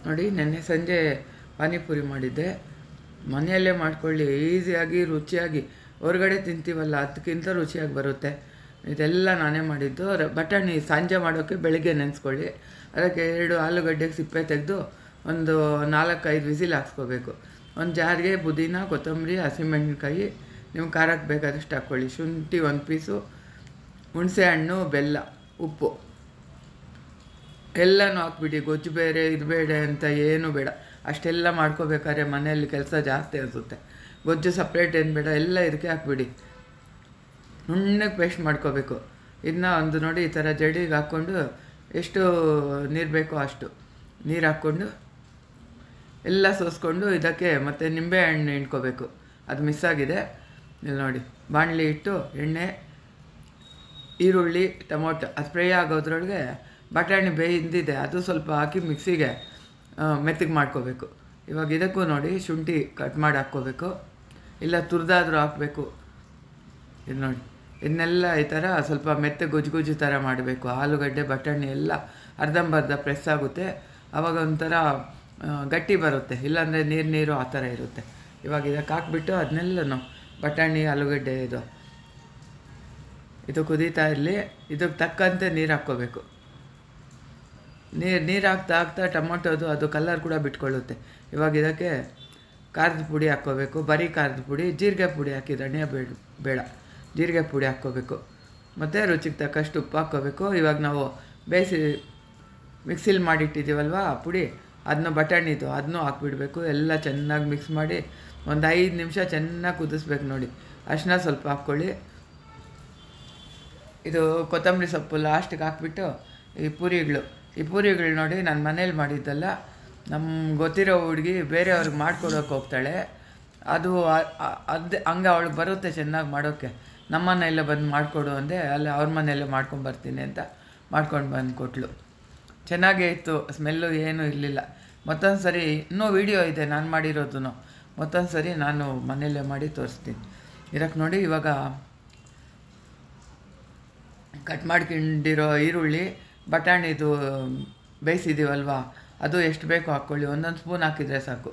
ನೋಡಿ ನೆನ್ನೆ ಸಂಜೆ ಪಾನಿಪುರಿ ಮಾಡಿದ್ದೆ. ಮನೆಯಲ್ಲೇ ಮಾಡ್ಕೊಳ್ಳಿ, ಈಸಿಯಾಗಿ ರುಚಿಯಾಗಿ. ಹೊರಗಡೆ ತಿಂತೀವಲ್ಲ ಅದಕ್ಕಿಂತ ರುಚಿಯಾಗಿ ಬರುತ್ತೆ. ಇದೆಲ್ಲ ನಾನೇ ಮಾಡಿದ್ದು. ಬಟಾಣಿ ಸಂಜೆ ಮಾಡೋಕ್ಕೆ ಬೆಳಗ್ಗೆ ನೆನೆಸ್ಕೊಳ್ಳಿ. ಅದಕ್ಕೆ 2 ಆಲೂಗಡ್ಡೆಗೆ ಸಿಪ್ಪೆ ತೆಗೆದು ಒಂದು 4-5 ವಿಸಿಲ್ ಹಾಕ್ಸ್ಕೋಬೇಕು. ಒಂದು ಜಾರಿಗೆ ಪುದೀನ, ಕೊತ್ತಂಬರಿ, ಹಸಿಮೆಣಸಿನ್ಕಾಯಿ, ನೀವು ಖಾರಕ್ಕೆ ಬೇಕಾದಷ್ಟು ಹಾಕ್ಕೊಳ್ಳಿ. ಶುಂಠಿ 1 ಪೀಸು, ಹುಣಸೆಹಣ್ಣು, ಬೆಲ್ಲ, ಉಪ್ಪು ಎಲ್ಲನೂ ಹಾಕ್ಬಿಡಿ. ಗೊಜ್ಜು ಬೇರೆ ಇದು ಬೇಡ ಅಂತ ಏನೂ ಬೇಡ. ಅಷ್ಟೆಲ್ಲ ಮಾಡ್ಕೋಬೇಕಾದ್ರೆ ಮನೆಯಲ್ಲಿ ಕೆಲಸ ಜಾಸ್ತಿ ಅನಿಸುತ್ತೆ. ಗೊಜ್ಜು ಸಪ್ರೇಟ್ ಏನು ಬೇಡ, ಎಲ್ಲ ಇದಕ್ಕೆ ಹಾಕ್ಬಿಡಿ. ನುಣ್ಣಗೆ ಪೇಸ್ಟ್ ಮಾಡ್ಕೋಬೇಕು. ಇದನ್ನ ಒಂದು ನೋಡಿ ಈ ಥರ ಜಡಿಗೆ ಹಾಕ್ಕೊಂಡು ಎಷ್ಟು ನೀರು ಬೇಕೋ ಅಷ್ಟು ನೀರು ಹಾಕ್ಕೊಂಡು ಎಲ್ಲ ಸೋಸ್ಕೊಂಡು ಇದಕ್ಕೆ ಮತ್ತು ನಿಂಬೆಹಣ್ಣು ಹಿಂಡ್ಕೋಬೇಕು. ಅದು ಮಿಸ್ ಆಗಿದೆ. ಇಲ್ಲಿ ನೋಡಿ, ಬಾಣಲಿ ಇಟ್ಟು ಎಣ್ಣೆ, ಈರುಳ್ಳಿ, ಟೊಮೊಟೊ ಅದು ಫ್ರೈ ಆಗೋದ್ರೊಳಗೆ ಬಟಾಣಿ ಬೇಯಿಂದಿದೆ ಅದು ಸ್ವಲ್ಪ ಹಾಕಿ ಮಿಕ್ಸಿಗೆ ಮೆತ್ತಗೆ ಮಾಡ್ಕೋಬೇಕು. ಇವಾಗ ಇದಕ್ಕೂ ನೋಡಿ ಶುಂಠಿ ಕಟ್ ಮಾಡಿ ಹಾಕ್ಕೋಬೇಕು, ಇಲ್ಲ ತುರಿದಾದರೂ ಹಾಕಬೇಕು. ಇದು ನೋಡಿ, ಇದನ್ನೆಲ್ಲ ಈ ಥರ ಸ್ವಲ್ಪ ಮೆತ್ತಗೆ ಗೊಜ್ಜು ಥರ ಮಾಡಬೇಕು. ಆಲೂಗಡ್ಡೆ ಬಟಾಣಿ ಎಲ್ಲ ಅರ್ಧಂಬರ್ಧ ಪ್ರೆಸ್ ಆಗುತ್ತೆ. ಆವಾಗ ಒಂಥರ ಗಟ್ಟಿ ಬರುತ್ತೆ, ಇಲ್ಲಾಂದರೆ ನೀರು ಆ ಥರ ಇರುತ್ತೆ. ಇವಾಗ ಇದಕ್ಕೆ ಹಾಕ್ಬಿಟ್ಟು ಅದನ್ನೆಲ್ಲನೂ ಬಟಾಣಿ ಆಲೂಗಡ್ಡೆ ಇದು ಕುದೀತಾ ಇರಲಿ. ಇದಕ್ಕೆ ತಕ್ಕಂತೆ ನೀರು ಹಾಕ್ಕೋಬೇಕು. ನೀರು ಹಾಕ್ತಾ ಟೊಮೊಟೊದು ಅದು ಕಲರ್ ಕೂಡ ಬಿಟ್ಕೊಳ್ಳುತ್ತೆ. ಇವಾಗ ಇದಕ್ಕೆ ಖಾರದ ಪುಡಿ ಹಾಕ್ಕೋಬೇಕು, ಬರೀ ಖಾರದ ಪುಡಿ. ಜೀರಿಗೆ ಪುಡಿ ಹಾಕಿ, ಧನಿಯಾ ಬೇಡ, ಜೀರಿಗೆ ಪುಡಿ ಹಾಕ್ಕೋಬೇಕು. ಮತ್ತು ರುಚಿಗೆ ತಕ್ಕಷ್ಟು ಉಪ್ಪು ಹಾಕ್ಕೋಬೇಕು. ಇವಾಗ ನಾವು ಬೇಯಿಸಿ ಮಿಕ್ಸಿಲಿ ಮಾಡಿಟ್ಟಿದ್ದೀವಲ್ವ ಆ ಪುಡಿ, ಅದನ್ನ ಬಟಾಣಿದು ಅದನ್ನೂ ಹಾಕ್ಬಿಡ್ಬೇಕು. ಎಲ್ಲ ಚೆನ್ನಾಗಿ ಮಿಕ್ಸ್ ಮಾಡಿ ಒಂದು 5 ನಿಮಿಷ ಚೆನ್ನಾಗಿ ಕುದಿಸ್ಬೇಕು. ನೋಡಿ, ಅರಿಶಿನ ಸ್ವಲ್ಪ ಹಾಕ್ಕೊಳ್ಳಿ. ಇದು ಕೊತ್ತಂಬರಿ ಸೊಪ್ಪು ಲಾಸ್ಟಿಗೆ ಹಾಕ್ಬಿಟ್ಟು ಈ ಪೂರಿಗಳು ನೋಡಿ ನಾನು ಮನೇಲಿ ಮಾಡಿದ್ದಲ್ಲ. ನಮ್ಮ ಗೊತ್ತಿರೋ ಹುಡುಗಿ ಬೇರೆಯವ್ರಿಗೆ ಮಾಡ್ಕೊಡೋಕೆ ಹೋಗ್ತಾಳೆ. ಅದು ಹಂಗೆ ಅವಳಿಗೆ ಬರುತ್ತೆ ಚೆನ್ನಾಗಿ ಮಾಡೋಕ್ಕೆ. ನಮ್ಮ ಮನೆಯಲ್ಲೇ ಬಂದು ಮಾಡಿಕೊಡು ಅಂದೆ. ಅಲ್ಲಿ ಅವ್ರ ಮನೆಯಲ್ಲೇ ಮಾಡ್ಕೊಂಬರ್ತೀನಿ ಅಂತ ಮಾಡ್ಕೊಂಡು ಬಂದು ಕೊಟ್ಟಳು. ಚೆನ್ನಾಗೇ ಇತ್ತು, ಸ್ಮೆಲ್ಲು ಏನೂ ಇರಲಿಲ್ಲ. ಮತ್ತೊಂದು ಸರಿ ಇನ್ನೂ ವೀಡಿಯೋ ಇದೆ ನಾನು ಮಾಡಿರೋದು. ಮತ್ತೊಂದು ಸರಿ ನಾನು ಮನೆಯಲ್ಲೇ ಮಾಡಿ ತೋರಿಸ್ತೀನಿ. ಇದಕ್ಕೆ ನೋಡಿ, ಇವಾಗ ಕಟ್ ಮಾಡ್ಕೊಂಡಿರೋ ಈರುಳ್ಳಿ, ಬಟಾಣಿದು ಬೇಯಿಸಿದ್ದೀವಲ್ವ ಅದು ಎಷ್ಟು ಬೇಕೋ ಹಾಕ್ಕೊಳ್ಳಿ. 1 ಸ್ಪೂನ್ ಹಾಕಿದರೆ ಸಾಕು.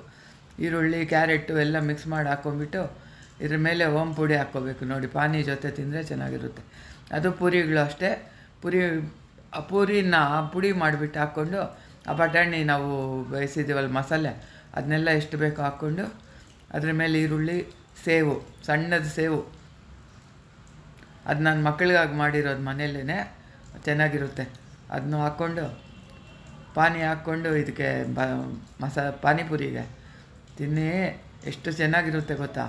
ಈರುಳ್ಳಿ, ಕ್ಯಾರೆಟು ಎಲ್ಲ ಮಿಕ್ಸ್ ಮಾಡಿ ಹಾಕ್ಕೊಂಬಿಟ್ಟು ಇದ್ರ ಮೇಲೆ ಓಮ್ ಪುಡಿ ಹಾಕ್ಕೋಬೇಕು. ನೋಡಿ, ಪಾನಿ ಜೊತೆ ತಿಂದರೆ ಚೆನ್ನಾಗಿರುತ್ತೆ. ಅದು ಪೂರಿಗಳು ಅಷ್ಟೇ. ಆ ಪೂರಿನ ಪುಡಿ ಮಾಡಿಬಿಟ್ಟು ಹಾಕ್ಕೊಂಡು ಆ ಬಟಾಣಿ ನಾವು ಬೇಯಿಸಿದ್ದೀವಲ್ಲ ಮಸಾಲೆ ಅದನ್ನೆಲ್ಲ ಎಷ್ಟು ಬೇಕೋ ಹಾಕ್ಕೊಂಡು ಅದ್ರ ಮೇಲೆ ಈರುಳ್ಳಿ, ಸೇವು, ಸಣ್ಣದು ಸೇವು, ಅದು ನಾನು ಮಕ್ಕಳಿಗಾಗಿ ಮಾಡಿರೋದು ಮನೆಯಲ್ಲೇ, ಚೆನ್ನಾಗಿರುತ್ತೆ. ಅದನ್ನು ಹಾಕ್ಕೊಂಡು ಪಾನಿ ಹಾಕ್ಕೊಂಡು ಇದಕ್ಕೆ ಪಾನಿಪುರಿಗೆ ತಿನ್ನಿ, ಎಷ್ಟು ಚೆನ್ನಾಗಿರುತ್ತೆ ಗೊತ್ತಾ.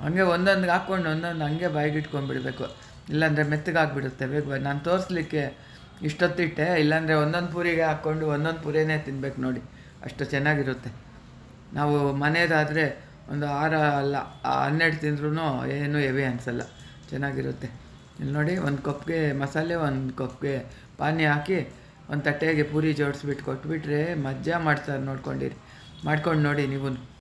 ಹಂಗೆ ಒಂದೊಂದು ಹಾಕ್ಕೊಂಡು ಒಂದೊಂದು ಹಂಗೆ ಬಾಯಿಗೆ ಇಟ್ಕೊಂಡ್ಬಿಡ್ಬೇಕು, ಇಲ್ಲಾಂದರೆ ಮೆತ್ತಗಾಗಿಬಿಡುತ್ತೆ ಬೇಗ. ನಾನು ತೋರಿಸ್ಲಿಕ್ಕೆ ಇಷ್ಟೊತ್ತಿಟ್ಟೆ, ಇಲ್ಲಾಂದರೆ ಒಂದೊಂದು ಪೂರಿಗೆ ಹಾಕ್ಕೊಂಡು ಒಂದೊಂದು ಪೂರಿನೇ ತಿನ್ಬೇಕು. ನೋಡಿ, ಅಷ್ಟು ಚೆನ್ನಾಗಿರುತ್ತೆ. ನಾವು ಮನೆಯದಾದರೆ ಒಂದು 6 ಅಲ್ಲ 12 ತಿಂದ್ರೂ ಏನೂ ಹೆವಿ ಅನಿಸಲ್ಲ, ಚೆನ್ನಾಗಿರುತ್ತೆ. ಇಲ್ಲಿ ನೋಡಿ, 1 ಕಪ್ಗೆ ಮಸಾಲೆ, 1 ಕಪ್ಗೆ ಪಾನಿ ಹಾಕಿ ಒಂದು ತಟ್ಟೆಗೆ ಪೂರಿ ಜೋಡಿಸ್ಬಿಟ್ಟು ಕೊಟ್ಬಿಟ್ರೆ ಮಜಾ ಮಾಡ್ತಾರೆ. ಮಾಡ್ಕೊಂಡು ನೋಡಿ ನೀವು.